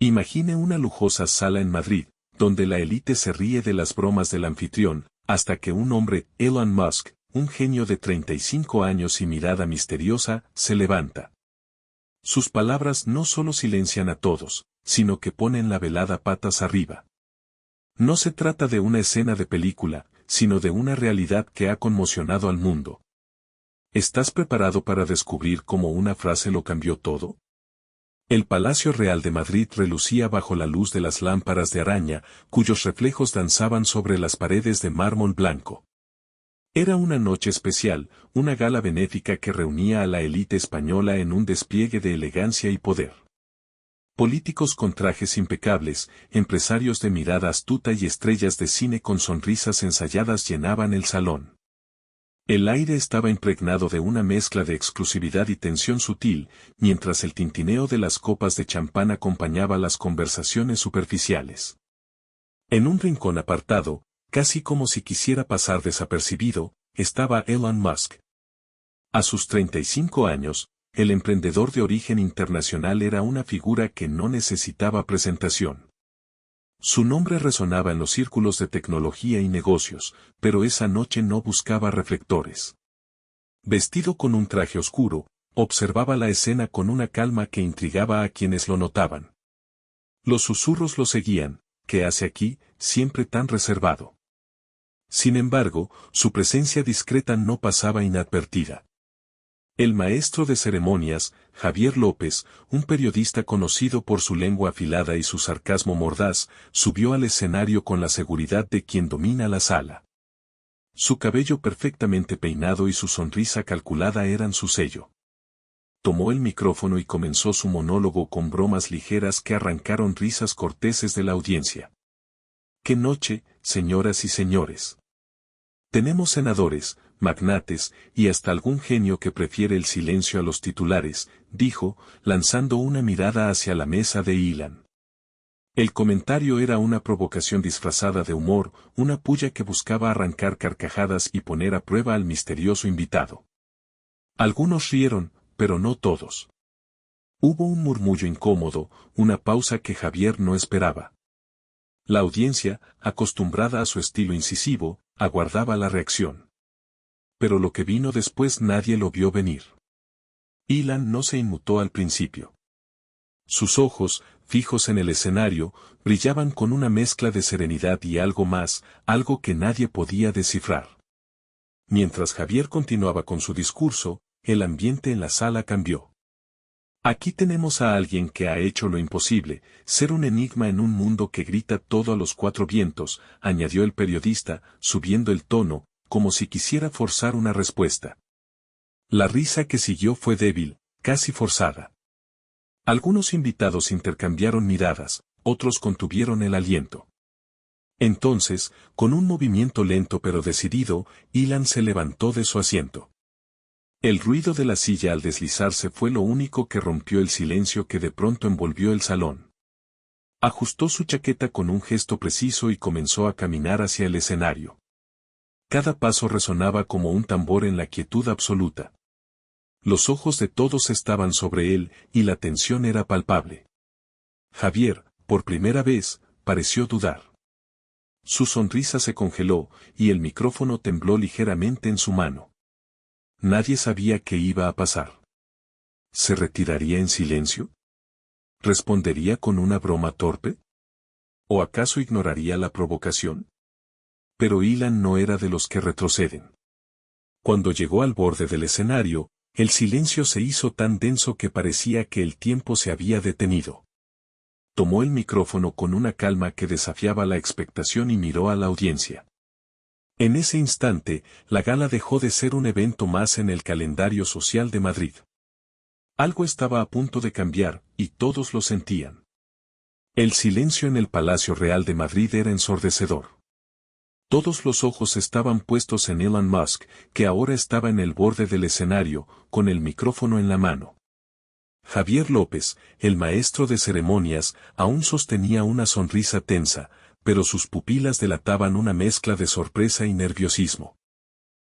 Imagine una lujosa sala en Madrid, donde la élite se ríe de las bromas del anfitrión, hasta que un hombre, Elon Musk, un genio de 35 años y mirada misteriosa, se levanta. Sus palabras no solo silencian a todos, sino que ponen la velada patas arriba. No se trata de una escena de película, sino de una realidad que ha conmocionado al mundo. ¿Estás preparado para descubrir cómo una frase lo cambió todo? El Palacio Real de Madrid relucía bajo la luz de las lámparas de araña, cuyos reflejos danzaban sobre las paredes de mármol blanco. Era una noche especial, una gala benéfica que reunía a la élite española en un despliegue de elegancia y poder. Políticos con trajes impecables, empresarios de mirada astuta y estrellas de cine con sonrisas ensayadas llenaban el salón. El aire estaba impregnado de una mezcla de exclusividad y tensión sutil, mientras el tintineo de las copas de champán acompañaba las conversaciones superficiales. En un rincón apartado, casi como si quisiera pasar desapercibido, estaba Elon Musk. A sus 35 años, el emprendedor de origen internacional era una figura que no necesitaba presentación. Su nombre resonaba en los círculos de tecnología y negocios, pero esa noche no buscaba reflectores. Vestido con un traje oscuro, observaba la escena con una calma que intrigaba a quienes lo notaban. Los susurros lo seguían: ¿qué hace aquí, siempre tan reservado? Sin embargo, su presencia discreta no pasaba inadvertida. El maestro de ceremonias, Javier López, un periodista conocido por su lengua afilada y su sarcasmo mordaz, subió al escenario con la seguridad de quien domina la sala. Su cabello perfectamente peinado y su sonrisa calculada eran su sello. Tomó el micrófono y comenzó su monólogo con bromas ligeras que arrancaron risas corteses de la audiencia. ¡Qué noche, señoras y señores! Tenemos senadores, magnates, y hasta algún genio que prefiere el silencio a los titulares, dijo, lanzando una mirada hacia la mesa de Elon. El comentario era una provocación disfrazada de humor, una pulla que buscaba arrancar carcajadas y poner a prueba al misterioso invitado. Algunos rieron, pero no todos. Hubo un murmullo incómodo, una pausa que Javier no esperaba. La audiencia, acostumbrada a su estilo incisivo, aguardaba la reacción. Pero lo que vino después nadie lo vio venir. Elon no se inmutó al principio. Sus ojos, fijos en el escenario, brillaban con una mezcla de serenidad y algo más, algo que nadie podía descifrar. Mientras Javier continuaba con su discurso, el ambiente en la sala cambió. Aquí tenemos a alguien que ha hecho lo imposible, ser un enigma en un mundo que grita todo a los cuatro vientos, añadió el periodista, subiendo el tono, como si quisiera forzar una respuesta. La risa que siguió fue débil, casi forzada. Algunos invitados intercambiaron miradas, otros contuvieron el aliento. Entonces, con un movimiento lento pero decidido, Elon se levantó de su asiento. El ruido de la silla al deslizarse fue lo único que rompió el silencio que de pronto envolvió el salón. Ajustó su chaqueta con un gesto preciso y comenzó a caminar hacia el escenario. Cada paso resonaba como un tambor en la quietud absoluta. Los ojos de todos estaban sobre él, y la tensión era palpable. Javier, por primera vez, pareció dudar. Su sonrisa se congeló, y el micrófono tembló ligeramente en su mano. Nadie sabía qué iba a pasar. ¿Se retiraría en silencio? ¿Respondería con una broma torpe? ¿O acaso ignoraría la provocación? Pero Elon no era de los que retroceden. Cuando llegó al borde del escenario, el silencio se hizo tan denso que parecía que el tiempo se había detenido. Tomó el micrófono con una calma que desafiaba la expectación y miró a la audiencia. En ese instante, la gala dejó de ser un evento más en el calendario social de Madrid. Algo estaba a punto de cambiar, y todos lo sentían. El silencio en el Palacio Real de Madrid era ensordecedor. Todos los ojos estaban puestos en Elon Musk, que ahora estaba en el borde del escenario, con el micrófono en la mano. Javier López, el maestro de ceremonias, aún sostenía una sonrisa tensa, pero sus pupilas delataban una mezcla de sorpresa y nerviosismo.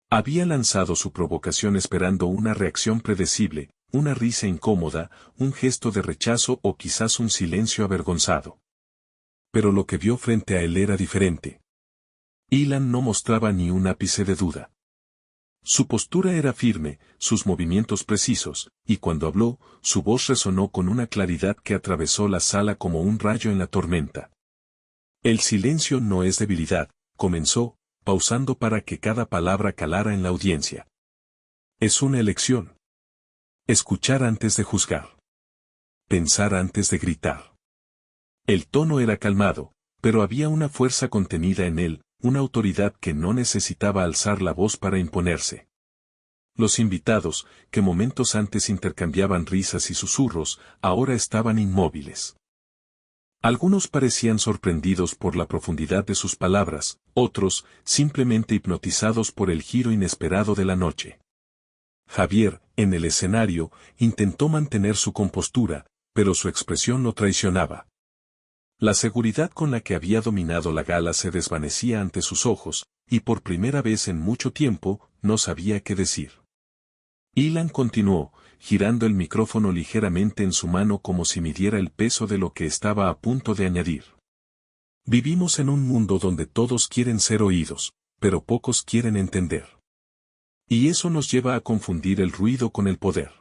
Había lanzado su provocación esperando una reacción predecible, una risa incómoda, un gesto de rechazo o quizás un silencio avergonzado. Pero lo que vio frente a él era diferente. Ilan no mostraba ni un ápice de duda. Su postura era firme, sus movimientos precisos, y cuando habló, su voz resonó con una claridad que atravesó la sala como un rayo en la tormenta. El silencio no es debilidad, comenzó, pausando para que cada palabra calara en la audiencia. Es una elección. Escuchar antes de juzgar. Pensar antes de gritar. El tono era calmado, pero había una fuerza contenida en él, una autoridad que no necesitaba alzar la voz para imponerse. Los invitados, que momentos antes intercambiaban risas y susurros, ahora estaban inmóviles. Algunos parecían sorprendidos por la profundidad de sus palabras, otros, simplemente hipnotizados por el giro inesperado de la noche. Javier, en el escenario, intentó mantener su compostura, pero su expresión lo traicionaba. La seguridad con la que había dominado la gala se desvanecía ante sus ojos, y por primera vez en mucho tiempo, no sabía qué decir. Ilan continuó, girando el micrófono ligeramente en su mano como si midiera el peso de lo que estaba a punto de añadir. Vivimos en un mundo donde todos quieren ser oídos, pero pocos quieren entender. Y eso nos lleva a confundir el ruido con el poder.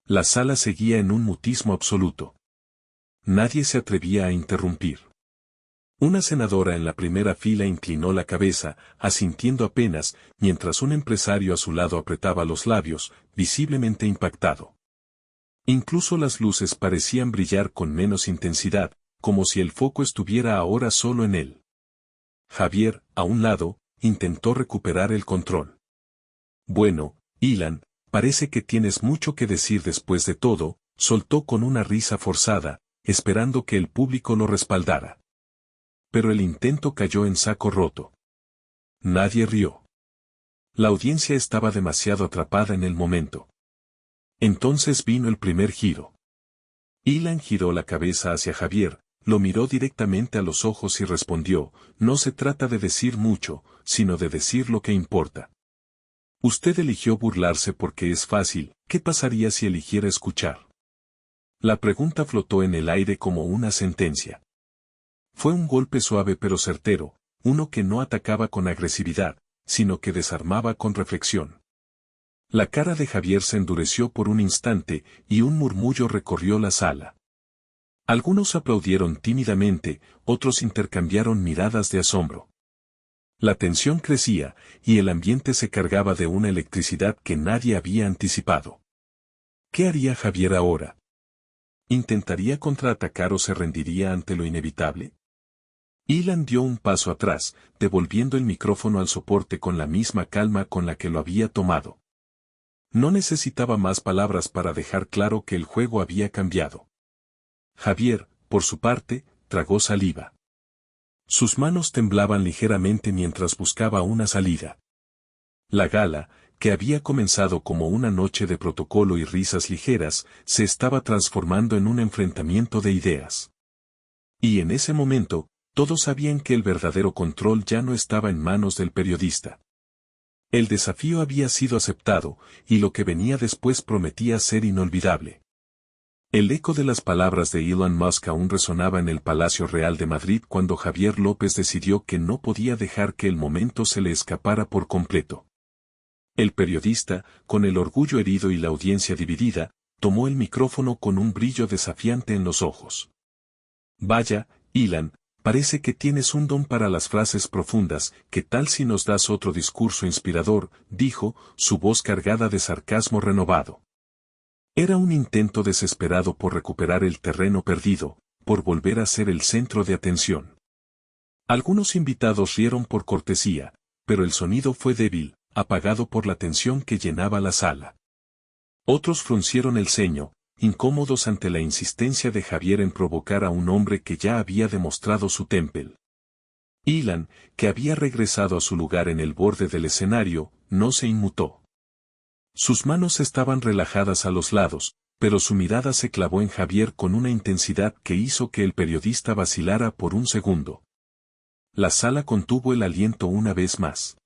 La sala seguía en un mutismo absoluto. Nadie se atrevía a interrumpir. Una senadora en la primera fila inclinó la cabeza, asintiendo apenas, mientras un empresario a su lado apretaba los labios, visiblemente impactado. Incluso las luces parecían brillar con menos intensidad, como si el foco estuviera ahora solo en él. Javier, a un lado, intentó recuperar el control. Bueno, Ilan, parece que tienes mucho que decir después de todo, soltó con una risa forzada, esperando que el público lo respaldara. Pero el intento cayó en saco roto. Nadie rió. La audiencia estaba demasiado atrapada en el momento. Entonces vino el primer giro. Ilan giró la cabeza hacia Javier, lo miró directamente a los ojos y respondió, no se trata de decir mucho, sino de decir lo que importa. Usted eligió burlarse porque es fácil, ¿qué pasaría si eligiera escuchar? La pregunta flotó en el aire como una sentencia. Fue un golpe suave pero certero, uno que no atacaba con agresividad, sino que desarmaba con reflexión. La cara de Javier se endureció por un instante y un murmullo recorrió la sala. Algunos aplaudieron tímidamente, otros intercambiaron miradas de asombro. La tensión crecía, y el ambiente se cargaba de una electricidad que nadie había anticipado. ¿Qué haría Javier ahora? ¿Intentaría contraatacar o se rendiría ante lo inevitable? Ilan dio un paso atrás, devolviendo el micrófono al soporte con la misma calma con la que lo había tomado. No necesitaba más palabras para dejar claro que el juego había cambiado. Javier, por su parte, tragó saliva. Sus manos temblaban ligeramente mientras buscaba una salida. La gala, que había comenzado como una noche de protocolo y risas ligeras, se estaba transformando en un enfrentamiento de ideas. Y en ese momento, todos sabían que el verdadero control ya no estaba en manos del periodista. El desafío había sido aceptado, y lo que venía después prometía ser inolvidable. El eco de las palabras de Elon Musk aún resonaba en el Palacio Real de Madrid cuando Javier López decidió que no podía dejar que el momento se le escapara por completo. El periodista, con el orgullo herido y la audiencia dividida, tomó el micrófono con un brillo desafiante en los ojos. Vaya, Ilan, parece que tienes un don para las frases profundas, ¿qué tal si nos das otro discurso inspirador?, dijo, su voz cargada de sarcasmo renovado. Era un intento desesperado por recuperar el terreno perdido, por volver a ser el centro de atención. Algunos invitados rieron por cortesía, pero el sonido fue débil, apagado por la tensión que llenaba la sala. Otros fruncieron el ceño, incómodos ante la insistencia de Javier en provocar a un hombre que ya había demostrado su temple. Ilan, que había regresado a su lugar en el borde del escenario, no se inmutó. Sus manos estaban relajadas a los lados, pero su mirada se clavó en Javier con una intensidad que hizo que el periodista vacilara por un segundo. La sala contuvo el aliento una vez más.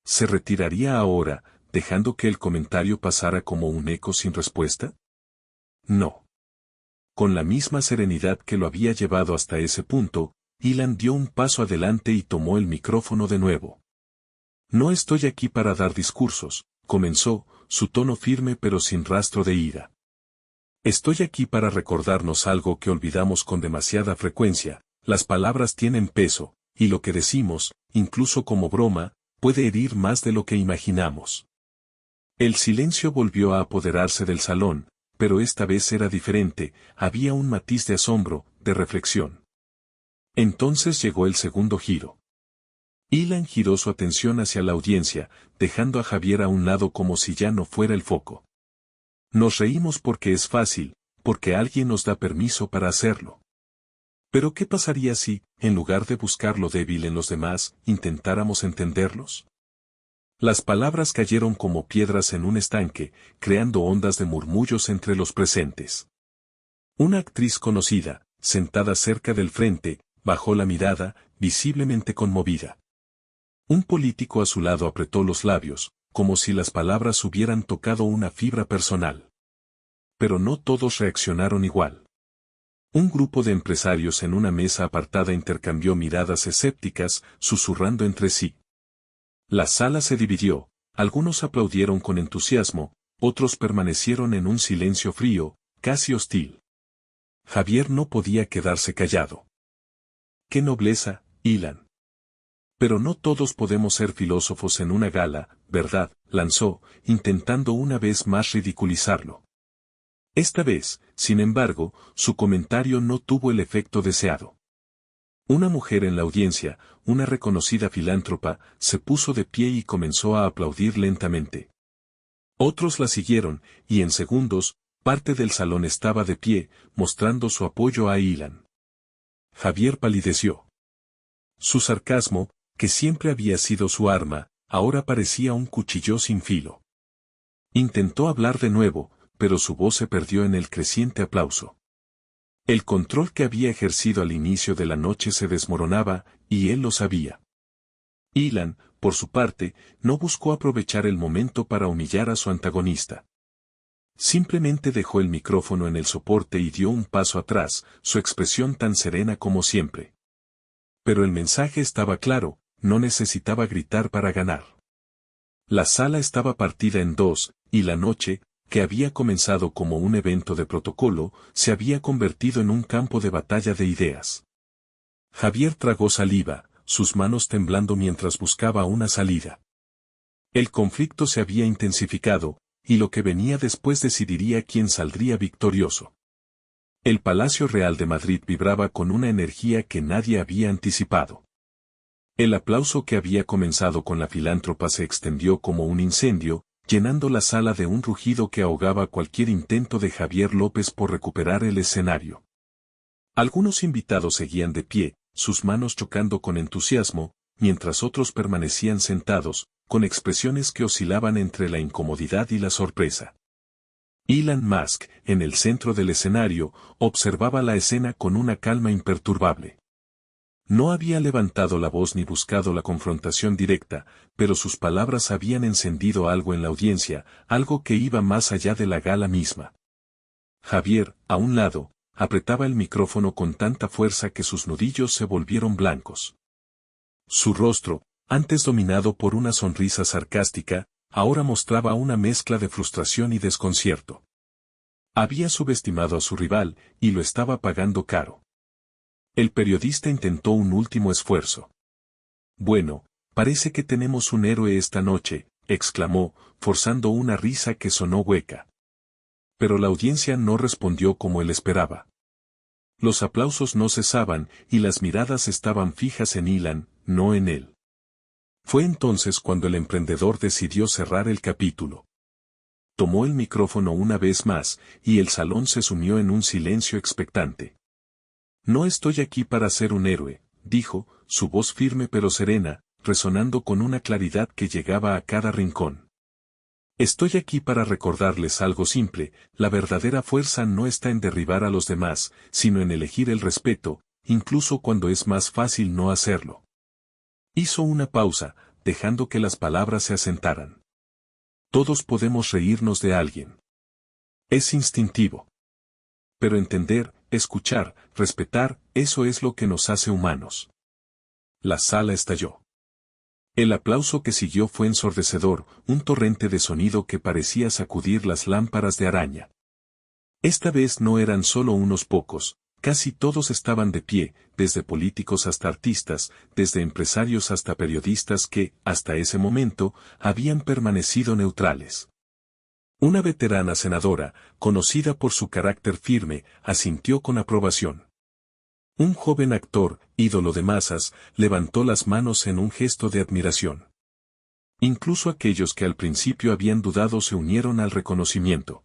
¿Se retiraría ahora?, dejando que el comentario pasara como un eco sin respuesta? No. Con la misma serenidad que lo había llevado hasta ese punto, Ilan dio un paso adelante y tomó el micrófono de nuevo. No estoy aquí para dar discursos, comenzó, su tono firme pero sin rastro de ira. Estoy aquí para recordarnos algo que olvidamos con demasiada frecuencia: las palabras tienen peso, y lo que decimos, incluso como broma, puede herir más de lo que imaginamos. El silencio volvió a apoderarse del salón, pero esta vez era diferente, había un matiz de asombro, de reflexión. Entonces llegó el segundo giro. Ilan giró su atención hacia la audiencia, dejando a Javier a un lado como si ya no fuera el foco. Nos reímos porque es fácil, porque alguien nos da permiso para hacerlo. Pero ¿qué pasaría si, en lugar de buscar lo débil en los demás, intentáramos entenderlos? Las palabras cayeron como piedras en un estanque, creando ondas de murmullos entre los presentes. Una actriz conocida, sentada cerca del frente, bajó la mirada, visiblemente conmovida. Un político a su lado apretó los labios, como si las palabras hubieran tocado una fibra personal. Pero no todos reaccionaron igual. Un grupo de empresarios en una mesa apartada intercambió miradas escépticas, susurrando entre sí. La sala se dividió, algunos aplaudieron con entusiasmo, otros permanecieron en un silencio frío, casi hostil. Javier no podía quedarse callado. ¡Qué nobleza, Ilan! Pero no todos podemos ser filósofos en una gala, ¿verdad?, lanzó, intentando una vez más ridiculizarlo. Esta vez, sin embargo, su comentario no tuvo el efecto deseado. Una mujer en la audiencia, una reconocida filántropa, se puso de pie y comenzó a aplaudir lentamente. Otros la siguieron, y en segundos, parte del salón estaba de pie, mostrando su apoyo a Ilan. Javier palideció. Su sarcasmo, que siempre había sido su arma, ahora parecía un cuchillo sin filo. Intentó hablar de nuevo, pero su voz se perdió en el creciente aplauso. El control que había ejercido al inicio de la noche se desmoronaba, y él lo sabía. Ilan, por su parte, no buscó aprovechar el momento para humillar a su antagonista. Simplemente dejó el micrófono en el soporte y dio un paso atrás, su expresión tan serena como siempre. Pero el mensaje estaba claro, no necesitaba gritar para ganar. La sala estaba partida en dos, y la noche, que había comenzado como un evento de protocolo, se había convertido en un campo de batalla de ideas. Javier tragó saliva, sus manos temblando mientras buscaba una salida. El conflicto se había intensificado, y lo que venía después decidiría quién saldría victorioso. El Palacio Real de Madrid vibraba con una energía que nadie había anticipado. El aplauso que había comenzado con la filántropa se extendió como un incendio, llenando la sala de un rugido que ahogaba cualquier intento de Javier López por recuperar el escenario. Algunos invitados seguían de pie, sus manos chocando con entusiasmo, mientras otros permanecían sentados, con expresiones que oscilaban entre la incomodidad y la sorpresa. Elon Musk, en el centro del escenario, observaba la escena con una calma imperturbable. No había levantado la voz ni buscado la confrontación directa, pero sus palabras habían encendido algo en la audiencia, algo que iba más allá de la gala misma. Javier, a un lado, apretaba el micrófono con tanta fuerza que sus nudillos se volvieron blancos. Su rostro, antes dominado por una sonrisa sarcástica, ahora mostraba una mezcla de frustración y desconcierto. Había subestimado a su rival, y lo estaba pagando caro. El periodista intentó un último esfuerzo. «Bueno, parece que tenemos un héroe esta noche», exclamó, forzando una risa que sonó hueca. Pero la audiencia no respondió como él esperaba. Los aplausos no cesaban, y las miradas estaban fijas en Elon, no en él. Fue entonces cuando el emprendedor decidió cerrar el capítulo. Tomó el micrófono una vez más, y el salón se sumió en un silencio expectante. «No estoy aquí para ser un héroe», dijo, su voz firme pero serena, resonando con una claridad que llegaba a cada rincón. «Estoy aquí para recordarles algo simple: la verdadera fuerza no está en derribar a los demás, sino en elegir el respeto, incluso cuando es más fácil no hacerlo». Hizo una pausa, dejando que las palabras se asentaran. todos podemos reírnos de alguien. Es instintivo. Pero entender, escuchar, respetar, eso es lo que nos hace humanos. La sala estalló. El aplauso que siguió fue ensordecedor, un torrente de sonido que parecía sacudir las lámparas de araña. Esta vez no eran solo unos pocos, casi todos estaban de pie, desde políticos hasta artistas, desde empresarios hasta periodistas que, hasta ese momento, habían permanecido neutrales. Una veterana senadora, conocida por su carácter firme, asintió con aprobación. Un joven actor, ídolo de masas, levantó las manos en un gesto de admiración. Incluso aquellos que al principio habían dudado se unieron al reconocimiento.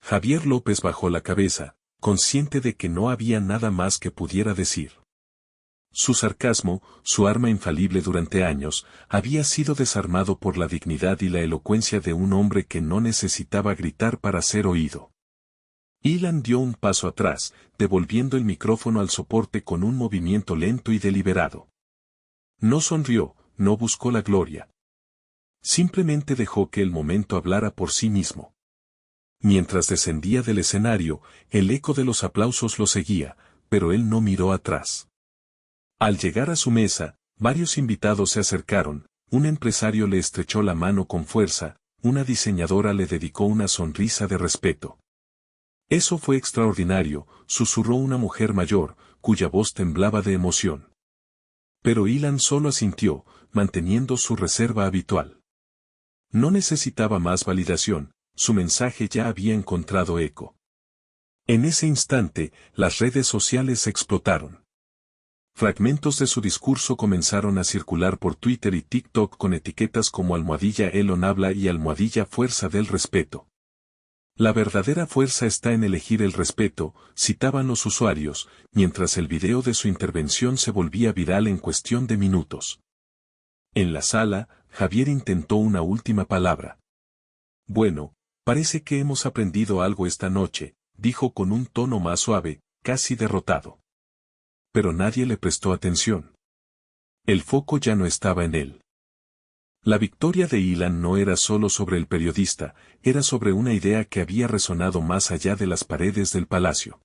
Javier López bajó la cabeza, consciente de que no había nada más que pudiera decir. Su sarcasmo, su arma infalible durante años, había sido desarmado por la dignidad y la elocuencia de un hombre que no necesitaba gritar para ser oído. Ilan dio un paso atrás, devolviendo el micrófono al soporte con un movimiento lento y deliberado. No sonrió, no buscó la gloria. Simplemente dejó que el momento hablara por sí mismo. Mientras descendía del escenario, el eco de los aplausos lo seguía, pero él no miró atrás. Al llegar a su mesa, varios invitados se acercaron, un empresario le estrechó la mano con fuerza, una diseñadora le dedicó una sonrisa de respeto. Eso fue extraordinario, susurró una mujer mayor, cuya voz temblaba de emoción. Pero Ilan solo asintió, manteniendo su reserva habitual. No necesitaba más validación, su mensaje ya había encontrado eco. En ese instante, las redes sociales explotaron. Fragmentos de su discurso comenzaron a circular por Twitter y TikTok con etiquetas como #Elon habla y #Fuerza del respeto. La verdadera fuerza está en elegir el respeto, citaban los usuarios, mientras el video de su intervención se volvía viral en cuestión de minutos. En la sala, Javier intentó una última palabra. Bueno, parece que hemos aprendido algo esta noche, dijo con un tono más suave, casi derrotado. Pero nadie le prestó atención. El foco ya no estaba en él. La victoria de Ilan no era solo sobre el periodista, era sobre una idea que había resonado más allá de las paredes del palacio.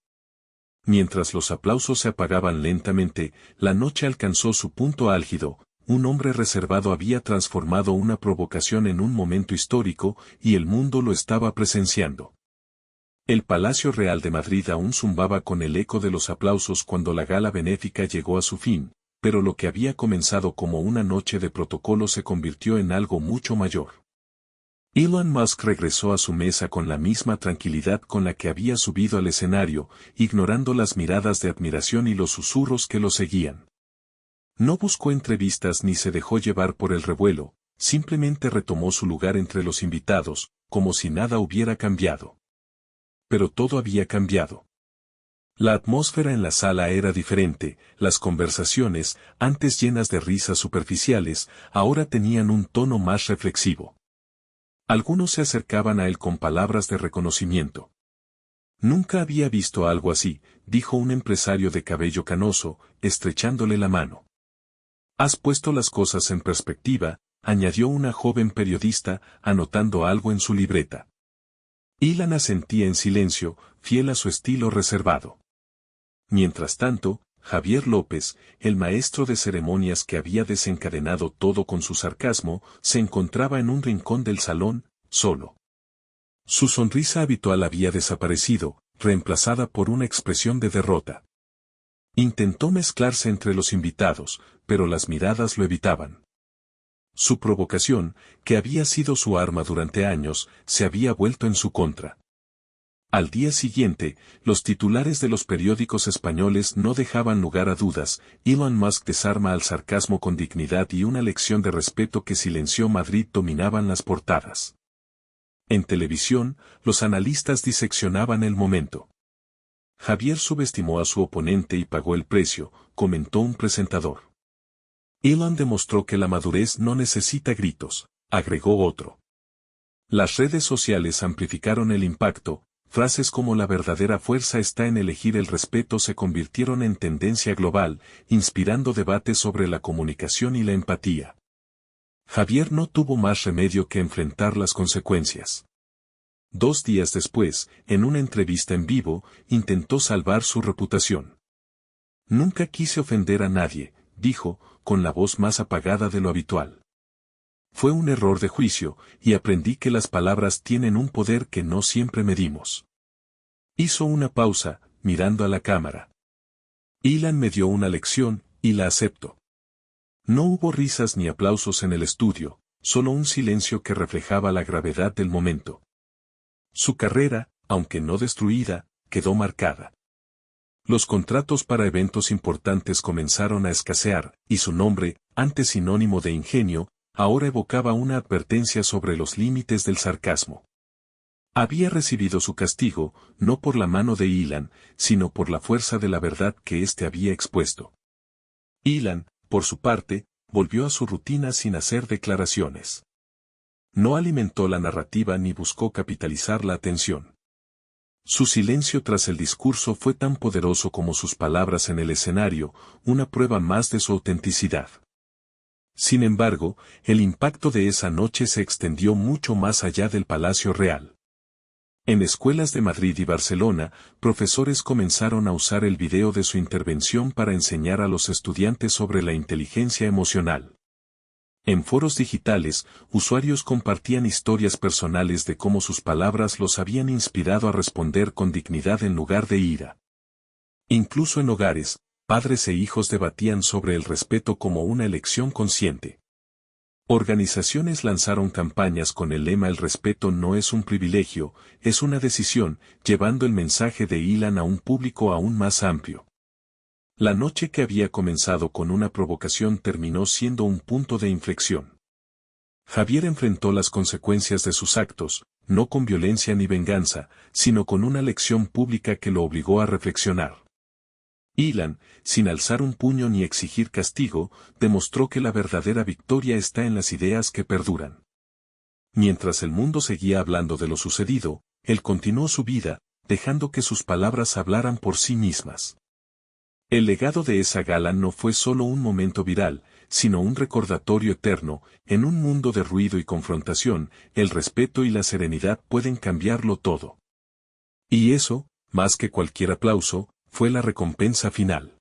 Mientras los aplausos se apagaban lentamente, la noche alcanzó su punto álgido, un hombre reservado había transformado una provocación en un momento histórico, y el mundo lo estaba presenciando. El Palacio Real de Madrid aún zumbaba con el eco de los aplausos cuando la gala benéfica llegó a su fin, pero lo que había comenzado como una noche de protocolo se convirtió en algo mucho mayor. Elon Musk regresó a su mesa con la misma tranquilidad con la que había subido al escenario, ignorando las miradas de admiración y los susurros que lo seguían. No buscó entrevistas ni se dejó llevar por el revuelo, simplemente retomó su lugar entre los invitados, como si nada hubiera cambiado. Pero todo había cambiado. La atmósfera en la sala era diferente, las conversaciones, antes llenas de risas superficiales, ahora tenían un tono más reflexivo. Algunos se acercaban a él con palabras de reconocimiento. Nunca había visto algo así, dijo un empresario de cabello canoso, estrechándole la mano. Has puesto las cosas en perspectiva, añadió una joven periodista, anotando algo en su libreta. Ilan asentía en silencio, fiel a su estilo reservado. Mientras tanto, Javier López, el maestro de ceremonias que había desencadenado todo con su sarcasmo, se encontraba en un rincón del salón, solo. Su sonrisa habitual había desaparecido, reemplazada por una expresión de derrota. Intentó mezclarse entre los invitados, pero las miradas lo evitaban. Su provocación, que había sido su arma durante años, se había vuelto en su contra. Al día siguiente, los titulares de los periódicos españoles no dejaban lugar a dudas, Elon Musk desarma al sarcasmo con dignidad y una lección de respeto que silenció Madrid dominaban las portadas. En televisión, los analistas diseccionaban el momento. Javier subestimó a su oponente y pagó el precio, comentó un presentador. Elon demostró que la madurez no necesita gritos, agregó otro. Las redes sociales amplificaron el impacto. Frases como la verdadera fuerza está en elegir el respeto se convirtieron en tendencia global, inspirando debates sobre la comunicación y la empatía. Javier no tuvo más remedio que enfrentar las consecuencias. 2 días después, en una entrevista en vivo, intentó salvar su reputación. Nunca quise ofender a nadie, dijo, con la voz más apagada de lo habitual. Fue un error de juicio, y aprendí que las palabras tienen un poder que no siempre medimos. Hizo una pausa, mirando a la cámara. Ilan me dio una lección, y la acepto. No hubo risas ni aplausos en el estudio, solo un silencio que reflejaba la gravedad del momento. Su carrera, aunque no destruida, quedó marcada. Los contratos para eventos importantes comenzaron a escasear, y su nombre, antes sinónimo de ingenio, ahora evocaba una advertencia sobre los límites del sarcasmo. Había recibido su castigo, no por la mano de Ilan, sino por la fuerza de la verdad que éste había expuesto. Ilan, por su parte, volvió a su rutina sin hacer declaraciones. No alimentó la narrativa ni buscó capitalizar la atención. Su silencio tras el discurso fue tan poderoso como sus palabras en el escenario, una prueba más de su autenticidad. Sin embargo, el impacto de esa noche se extendió mucho más allá del Palacio Real. En escuelas de Madrid y Barcelona, profesores comenzaron a usar el video de su intervención para enseñar a los estudiantes sobre la inteligencia emocional. En foros digitales, usuarios compartían historias personales de cómo sus palabras los habían inspirado a responder con dignidad en lugar de ira. Incluso en hogares, padres e hijos debatían sobre el respeto como una elección consciente. Organizaciones lanzaron campañas con el lema "El respeto no es un privilegio, es una decisión", llevando el mensaje de Ilan a un público aún más amplio. La noche que había comenzado con una provocación terminó siendo un punto de inflexión. Javier enfrentó las consecuencias de sus actos, no con violencia ni venganza, sino con una lección pública que lo obligó a reflexionar. Ilan, sin alzar un puño ni exigir castigo, demostró que la verdadera victoria está en las ideas que perduran. Mientras el mundo seguía hablando de lo sucedido, él continuó su vida, dejando que sus palabras hablaran por sí mismas. El legado de esa gala no fue solo un momento viral, sino un recordatorio eterno: en un mundo de ruido y confrontación, el respeto y la serenidad pueden cambiarlo todo. Y eso, más que cualquier aplauso, fue la recompensa final.